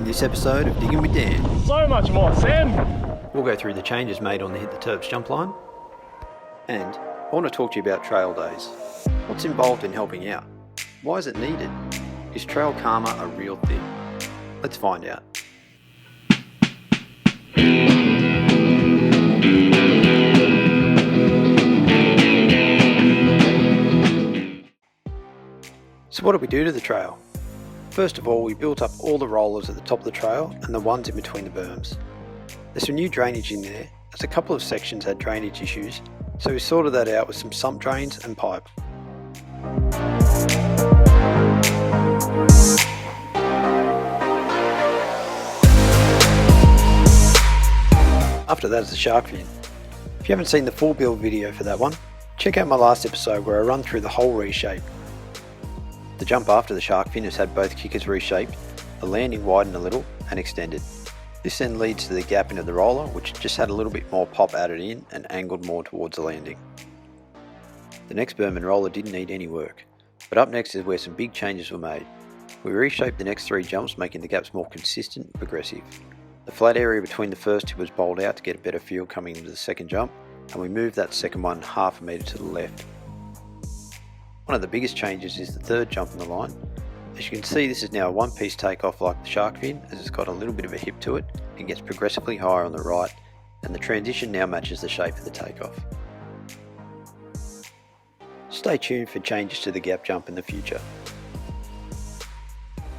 In this episode of Digging with Dan, So much more sand! we'll go through the changes made on the Hit the Terps jump line, and I want to talk to you about trail days. What's involved in helping out? Why is it needed? Is trail karma a real thing? Let's find out. So what did we do to the trail? First of all, we built up all the rollers at the top of the trail and the ones in between the berms. There's some new drainage in there, as a couple of sections had drainage issues, so we sorted that out with some sump drains and pipe. After that is the shark fin. If you haven't seen the full build video for that one, check out my last episode where I run through the whole reshape. The jump after the shark fin has had both kickers reshaped, the landing widened a little and extended. This then leads to the gap into the roller, which just had a little bit more pop added in and angled more towards the landing. The next berm and roller didn't need any work, but up next is where some big changes were made. We reshaped the next three jumps, making the gaps more consistent and progressive. The flat area between the first two was bowled out to get a better feel coming into the second jump, and we moved that second one half a metre to the left. One of the biggest changes is the third jump in the line. As you can see, this is now a one-piece takeoff like the shark fin, as it's got a little bit of a hip to it and gets progressively higher on the right, and the transition now matches the shape of the takeoff. Stay tuned for changes to the gap jump in the future.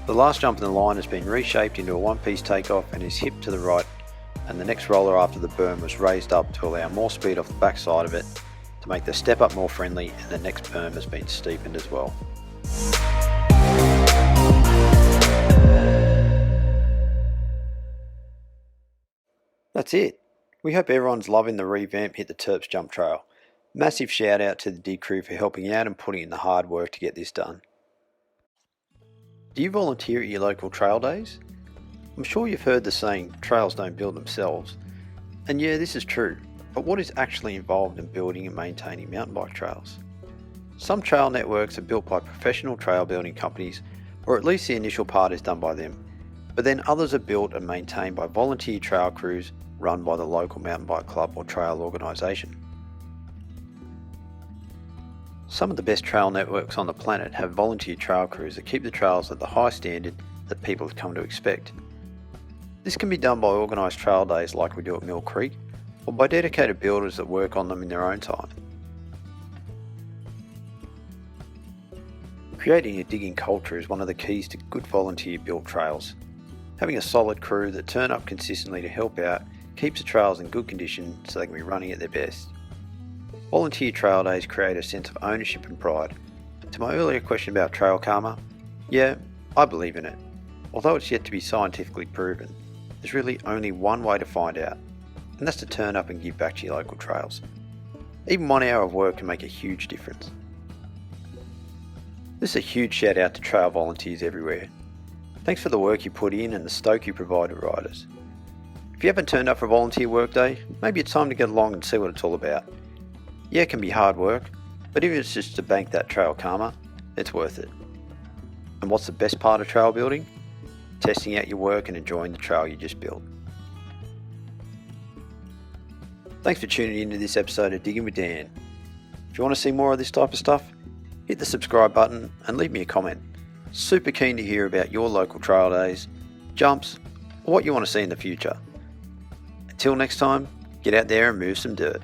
The last jump in the line has been reshaped into a one-piece takeoff and is hipped to the right, and the next roller after the berm was raised up to allow more speed off the back side of it to make the step up more friendly, and the next berm has been steepened as well. That's it. We hope everyone's loving the revamped Hit the Terps jump trail. Massive shout out to the Dig crew for helping out and putting in the hard work to get this done. Do you volunteer at your local trail days? I'm sure you've heard the saying, trails don't build themselves. And yeah, this is true. But what is actually involved in building and maintaining mountain bike trails? Some trail networks are built by professional trail building companies, or at least the initial part is done by them. But then others are built and maintained by volunteer trail crews run by the local mountain bike club or trail organisation. Some of the best trail networks on the planet have volunteer trail crews that keep the trails at the high standard that people have come to expect. This can be done by organised trail days like we do at Mill Creek, or by dedicated builders that work on them in their own time. Creating a digging culture is one of the keys to good volunteer built trails. Having a solid crew that turn up consistently to help out keeps the trails in good condition so they can be running at their best. Volunteer trail days create a sense of ownership and pride. To my earlier question about trail karma, yeah, I believe in it. Although it's yet to be scientifically proven, there's really only one way to find out, and that's to turn up and give back to your local trails. Even 1 hour of work can make a huge difference. This is a huge shout out to trail volunteers everywhere. Thanks for the work you put in and the stoke you provide to riders. If you haven't turned up for a volunteer workday, maybe it's time to get along and see what it's all about. Yeah, it can be hard work, but even if it's just to bank that trail karma, it's worth it. And what's the best part of trail building? Testing out your work and enjoying the trail you just built. Thanks for tuning into this episode of Digging with Dan. If you want to see more of this type of stuff, hit the subscribe button and leave me a comment. Super keen to hear about your local trail days, jumps, or what you want to see in the future. Until next time, get out there and move some dirt.